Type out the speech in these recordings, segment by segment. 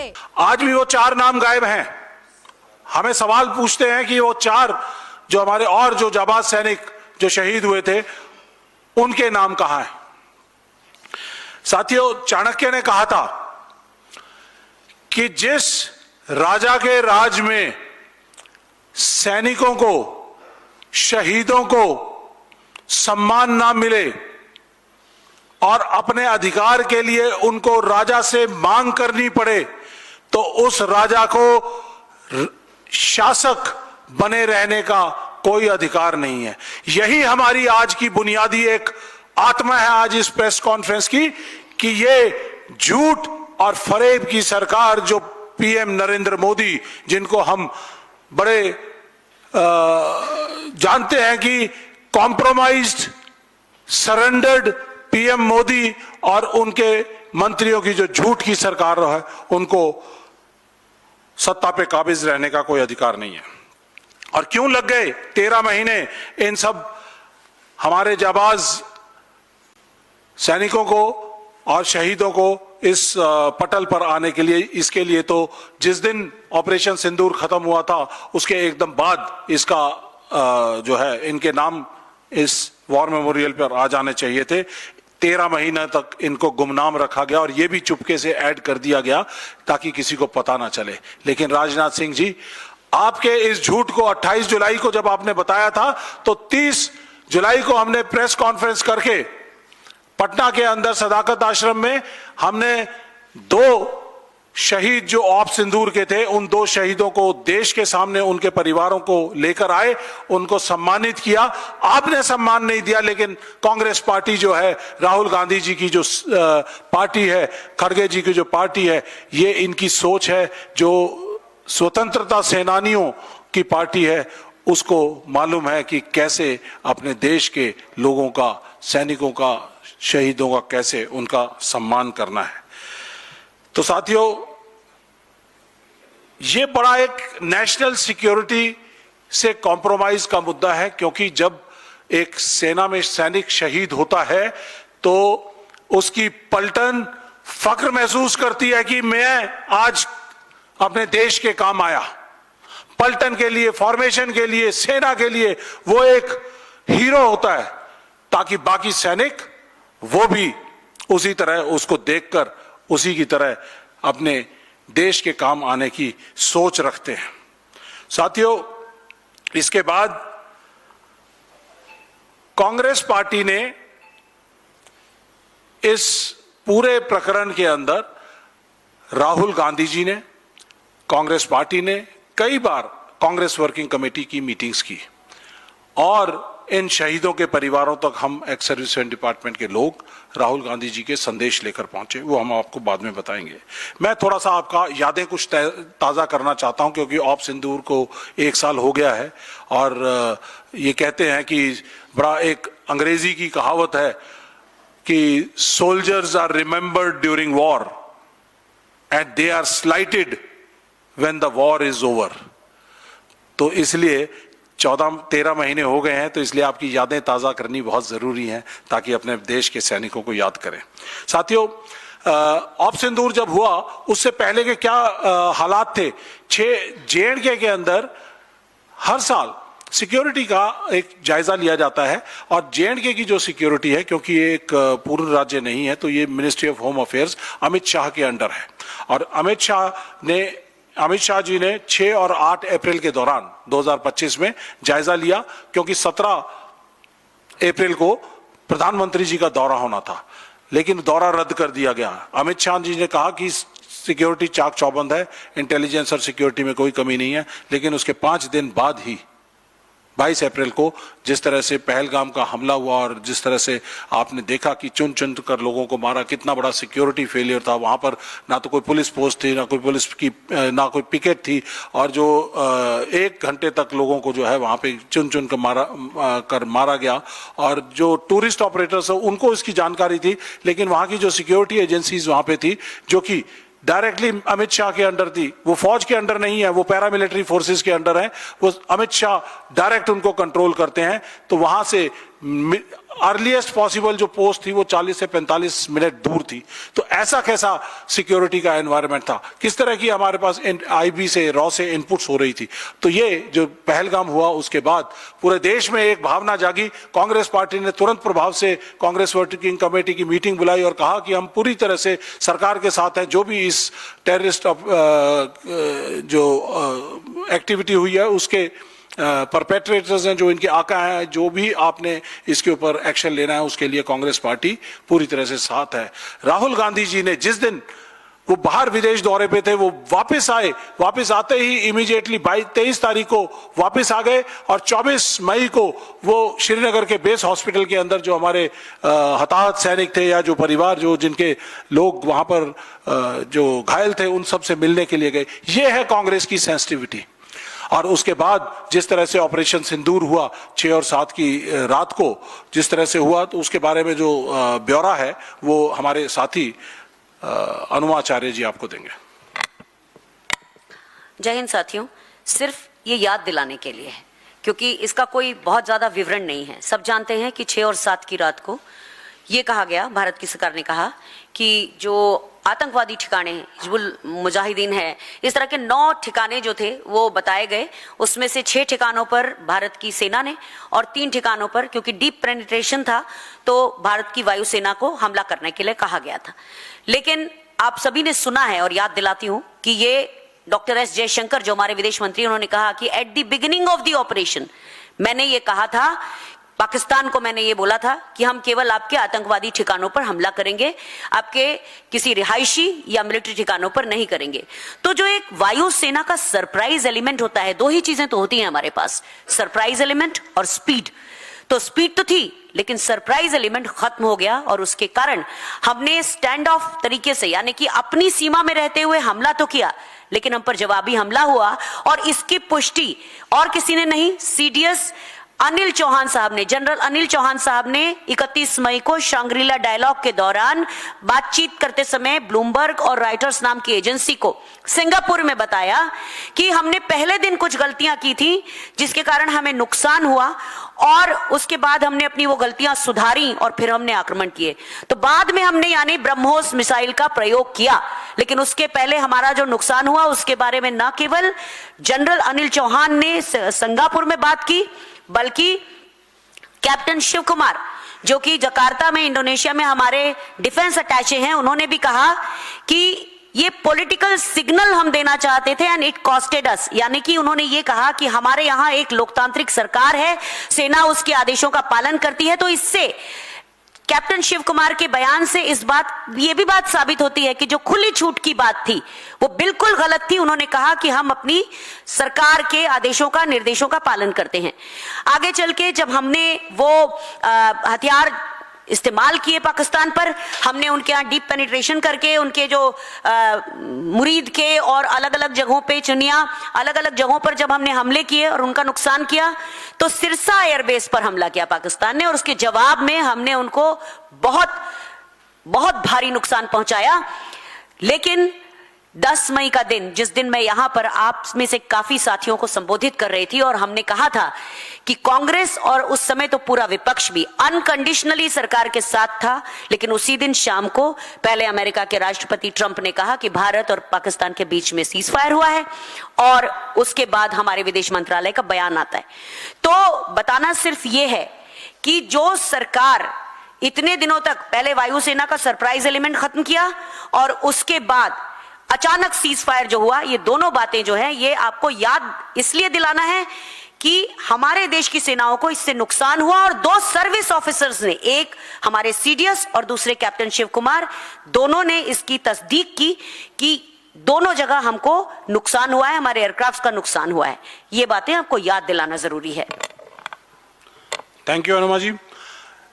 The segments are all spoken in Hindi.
थे। आज भी वो 4 नाम गायब हैं। हमें सवाल पूछते हैं कि वो 4 जो हमारे और जो जाबाज सैनिक जो शहीद हुए थे उनके नाम कहां हैं। साथियों, चाणक्य ने कहा था कि जिस राजा के राज में सैनिकों को, शहीदों को सम्मान ना मिले और अपने अधिकार के लिए उनको राजा से मांग करनी पड़े, तो उस राजा को शासक बने रहने का कोई अधिकार नहीं है। यही हमारी आज की बुनियादी एक आत्मा है आज इस प्रेस कॉन्फ्रेंस की, कि ये झूठ और फरेब की सरकार जो पीएम नरेंद्र मोदी, जिनको हम बड़े जानते हैं कि कॉम्प्रोमाइज्ड, सरेंडर्ड पीएम मोदी और उनके मंत्रियों की जो झूठ की सरकार है, उनको सत्ता पे काबिज रहने का कोई अधिकार नहीं है। और क्यों लग गए 13 महीने इन सब हमारे जाबाज सैनिकों को और शहीदों को इस पटल पर आने के लिए? इसके लिए तो जिस दिन ऑपरेशन सिंदूर खत्म हुआ था उसके एकदम बाद इसका जो है इनके नाम इस वॉर मेमोरियल पर आ जाने चाहिए थे। 13 महीने तक इनको गुमनाम रखा गया और यह भी चुपके से ऐड कर दिया गया ताकि किसी को पता ना चले। लेकिन राजनाथ सिंह जी, आपके इस झूठ को 28 जुलाई को जब आपने बताया था, तो 30 जुलाई को हमने प्रेस कॉन्फ्रेंस करके पटना के अंदर सदाकत आश्रम में हमने 2 शहीद जो ऑप सिंदूर के थे, उन 2 शहीदों को देश के सामने उनके परिवारों को लेकर आए, उनको सम्मानित किया। आपने सम्मान नहीं दिया, लेकिन कांग्रेस पार्टी जो है, राहुल गांधी जी की जो पार्टी है, खड़गे जी की जो पार्टी है, ये इनकी सोच है जो स्वतंत्रता सेनानियों की पार्टी है। उसको मालूम है कि कैसे अपने देश के लोगों का, सैनिकों का, शहीदों का कैसे उनका सम्मान करना है। तो साथियों, ये बड़ा एक नेशनल सिक्योरिटी से कॉम्प्रोमाइज का मुद्दा है, क्योंकि जब एक सेना में सैनिक शहीद होता है तो उसकी पलटन फख्र महसूस करती है कि मैं आज अपने देश के काम आया। पलटन के लिए, फॉर्मेशन के लिए, सेना के लिए वो एक हीरो होता है, ताकि बाकी सैनिक वो भी उसी तरह उसको देखकर उसी की तरह अपने देश के काम आने की सोच रखते हैं। साथियों, इसके बाद कांग्रेस पार्टी ने इस पूरे प्रकरण के अंदर, राहुल गांधी जी ने, कांग्रेस पार्टी ने कई बार कांग्रेस वर्किंग कमेटी की मीटिंग्स की और इन शहीदों के परिवारों तक हम एक्स सर्विसमेन डिपार्टमेंट के लोग राहुल गांधी जी के संदेश लेकर पहुंचे। वो हम आपको बाद में बताएंगे। मैं थोड़ा सा आपका यादें कुछ ताज़ा करना चाहता हूं, क्योंकि ऑप सिंदूर को 1 साल हो गया है और ये कहते हैं कि बड़ा एक अंग्रेजी की कहावत है कि soldiers are remembered during war and they are slighted when the war is over. तो इसलिए 13 महीने हो गए हैं, तो इसलिए आपकी यादें ताज़ा करनी बहुत ज़रूरी है, ताकि अपने देश के सैनिकों को याद करें। साथियों, ऑप सिंदूर जब हुआ उससे पहले के क्या हालात थे? JNK के अंदर हर साल सिक्योरिटी का एक जायजा लिया जाता है और JNK की जो सिक्योरिटी है, क्योंकि ये एक पूर्ण राज्य नहीं है, तो ये ministry of home affairs Amit Shah के अंडर है। और अमित शाह जी ने 6 और 8 अप्रैल के दौरान 2025 में जायजा लिया, क्योंकि 17 अप्रैल को प्रधानमंत्री जी का दौरा होना था, लेकिन दौरा रद्द कर दिया गया। अमित शाह जी ने कहा कि सिक्योरिटी चाक चौबंद है, इंटेलिजेंस और सिक्योरिटी में कोई कमी नहीं है। लेकिन उसके 5 दिन बाद ही 22 अप्रैल को जिस तरह से पहलगाम का हमला हुआ और जिस तरह से आपने देखा कि चुन चुन कर लोगों को मारा, कितना बड़ा सिक्योरिटी फेलियर था। वहां पर ना तो कोई पुलिस पोस्ट थी, ना कोई पुलिस की, ना कोई पिकेट थी, और जो 1 घंटे तक लोगों को जो है वहां पे चुन चुन कर मारा गया। और जो टूरिस्ट ऑपरेटर्स है उनको इसकी जानकारी थी, लेकिन वहां की जो सिक्योरिटी एजेंसीज वहां पे थी, जो कि डायरेक्टली अमित शाह के अंडर थी, वो फौज के अंडर नहीं है, वो पैरामिलिट्री फोर्सेस के अंडर है, वो अमित शाह डायरेक्ट उनको कंट्रोल करते हैं। तो वहां से अर्लीस्ट पॉसिबल जो पोस्ट थी वो 40 से 45 मिनट दूर थी। तो ऐसा कैसा सिक्योरिटी का एनवायरनमेंट था, किस तरह की हमारे पास आईबी से रॉ से इनपुट्स हो रही थी। तो ये जो पहलगाम हुआ उसके बाद पूरे देश में एक भावना जागी। कांग्रेस पार्टी ने तुरंत प्रभाव से कांग्रेस वर्किंग कमेटी की मीटिंग बुलाई और कहा कि हम पूरी तरह से सरकार के साथ हैं। जो भी इस टेररिस्ट जो एक्टिविटी हुई है उसके परपेट्रेटर्स हैं, जो इनके आका हैं, जो भी आपने इसके ऊपर एक्शन लेना है उसके लिए कांग्रेस पार्टी पूरी तरह से साथ है। राहुल गांधी जी ने जिस दिन वो बाहर विदेश दौरे पे थे वो वापस आए, वापस आते ही इमीडिएटली 23 तारीख को वापस आ गए और 24 मई को वो श्रीनगर के बेस हॉस्पिटल के अंदर जो हमारे हताहत सैनिक थे या जो परिवार जो जिनके लोग वहां पर जो घायल थे उन सब से मिलने के लिए गए। ये है कांग्रेस की सेंसिटिविटी। और उसके बाद जिस तरह से ऑपरेशन सिंदूर हुआ 6 और 7 की रात को जिस तरह से हुआ, तो उसके बारे में जो ब्यौरा है वो हमारे साथी अनुमाचार्य जी आपको देंगे। जय हिंद साथियों, सिर्फ ये याद दिलाने के लिए है क्योंकि इसका कोई बहुत ज्यादा विवरण नहीं है। सब जानते हैं कि 6 और 7 की रात को ये कहा गया, भारत की सरकार ने कहा कि जो आतंकवादी ठिकाने हिजबुल मुजाहिदीन है, इस तरह के 9 ठिकाने जो थे वो बताए गए। उसमें से 6 ठिकानों पर भारत की सेना ने और 3 ठिकानों पर, क्योंकि डीप पेनिट्रेशन था, तो भारत की वायुसेना को हमला करने के लिए कहा गया था। लेकिन आप सभी ने सुना है और याद दिलाती हूं कि ये डॉक्टर एस जयशंकर जो हमारे विदेश मंत्री, उन्होंने कहा कि at the beginning of the operation मैंने ये कहा था, पाकिस्तान को मैंने ये बोला था कि हम केवल आपके आतंकवादी ठिकानों पर हमला करेंगे, आपके किसी रिहायशी या मिलिट्री ठिकानों पर नहीं करेंगे। तो जो एक वायुसेना का सरप्राइज एलिमेंट होता है, 2 ही चीजें तो होती हैं हमारे पास, सरप्राइज एलिमेंट और स्पीड। तो स्पीड तो थी लेकिन सरप्राइज एलिमेंट खत्म हो गया और उसके कारण हमने स्टैंड ऑफ तरीके से, यानी कि अपनी सीमा में रहते हुए हमला तो किया लेकिन हम पर जवाबी हमला हुआ। और इसकी पुष्टि और किसी ने नहीं, सीडीएस अनिल चौहान साहब ने, जनरल अनिल चौहान साहब ने 31 मई को शांग्रीला डायलॉग के दौरान बातचीत करते समय ब्लूमबर्ग और राइटर्स नाम की एजेंसी को सिंगापुर में बताया कि हमने पहले दिन कुछ गलतियां की थी जिसके कारण हमें नुकसान हुआ और उसके बाद हमने अपनी वो गलतियां सुधारी और फिर हमने आक्रमण किए। तो बाद में हमने यानी ब्रह्मोस मिसाइल का प्रयोग किया, लेकिन उसके पहले हमारा जो नुकसान हुआ उसके बारे में न केवल जनरल अनिल चौहान ने सिंगापुर में बात की बल्कि कैप्टन शिव कुमार जो कि जकार्ता में इंडोनेशिया में हमारे डिफेंस अटैचे हैं, उन्होंने भी कहा कि ये पॉलिटिकल सिग्नल हम देना चाहते थे एंड इट कॉस्टेड अस, यानी कि उन्होंने ये कहा कि हमारे यहां एक लोकतांत्रिक सरकार है, सेना उसके आदेशों का पालन करती है। तो इससे कैप्टन शिव कुमार के बयान से ये भी बात साबित होती है कि जो खुली छूट की बात थी वो बिल्कुल गलत थी। उन्होंने कहा कि हम अपनी सरकार के आदेशों का, निर्देशों का पालन करते हैं। आगे चल के जब हमने वो हथियार इस्तेमाल किए पाकिस्तान पर, हमने उनके यहाँ डीप पेनिट्रेशन करके उनके जो मुरीद के और अलग अलग जगहों पे, चुनिया अलग अलग जगहों पर जब हमने हमले किए और उनका नुकसान किया, तो सिरसा एयरबेस पर हमला किया पाकिस्तान ने और उसके जवाब में हमने उनको बहुत बहुत भारी नुकसान पहुंचाया। लेकिन 10 मई का दिन, जिस दिन मैं यहां पर आप में से काफी साथियों को संबोधित कर रही थी और हमने कहा था कि कांग्रेस और उस समय तो पूरा विपक्ष भी अनकंडीशनली सरकार के साथ था, लेकिन उसी दिन शाम को पहले अमेरिका के राष्ट्रपति ट्रंप ने कहा कि भारत और पाकिस्तान के बीच में सीज फायर हुआ है और उसके बाद हमारे विदेश मंत्रालय का बयान आता है। तो बताना सिर्फ ये है कि जो सरकार इतने दिनों तक पहले वायुसेना का सरप्राइज एलिमेंट खत्म किया और उसके बाद अचानक सीज फायर जो हुआ, ये दोनों बातें जो है ये आपको याद इसलिए दिलाना है कि हमारे देश की सेनाओं को इससे नुकसान हुआ और 2 सर्विस ऑफिसर्स ने, एक हमारे सीडीएस और दूसरे कैप्टन शिव कुमार, दोनों ने इसकी तस्दीक की कि दोनों जगह हमको नुकसान हुआ है, हमारे एयरक्राफ्ट का नुकसान हुआ है। ये बातें आपको याद दिलाना जरूरी है। थैंक यू अनुमा जी।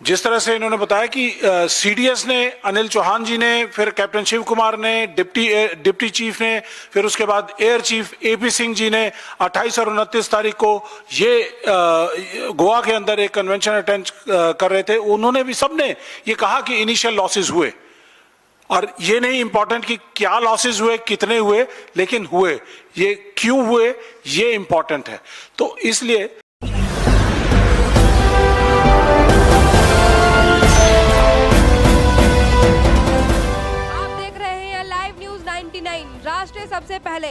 जिस तरह से इन्होंने बताया कि सीडीएस ने, अनिल चौहान जी ने, फिर कैप्टन शिव कुमार ने, डिप्टी चीफ ने, फिर उसके बाद air chief AP Singh ji ने 28 और 29 तारीख को ये गोवा के अंदर एक कन्वेंशन अटेंड कर रहे थे। उन्होंने भी, सबने ये कहा कि इनिशियल लॉसेस हुए और ये नहीं इंपॉर्टेंट कि क्या लॉसेस हुए, कितने हुए, लेकिन हुए, ये क्यों हुए, ये इंपॉर्टेंट है। तो इसलिए 99 राष्ट्र सबसे पहले।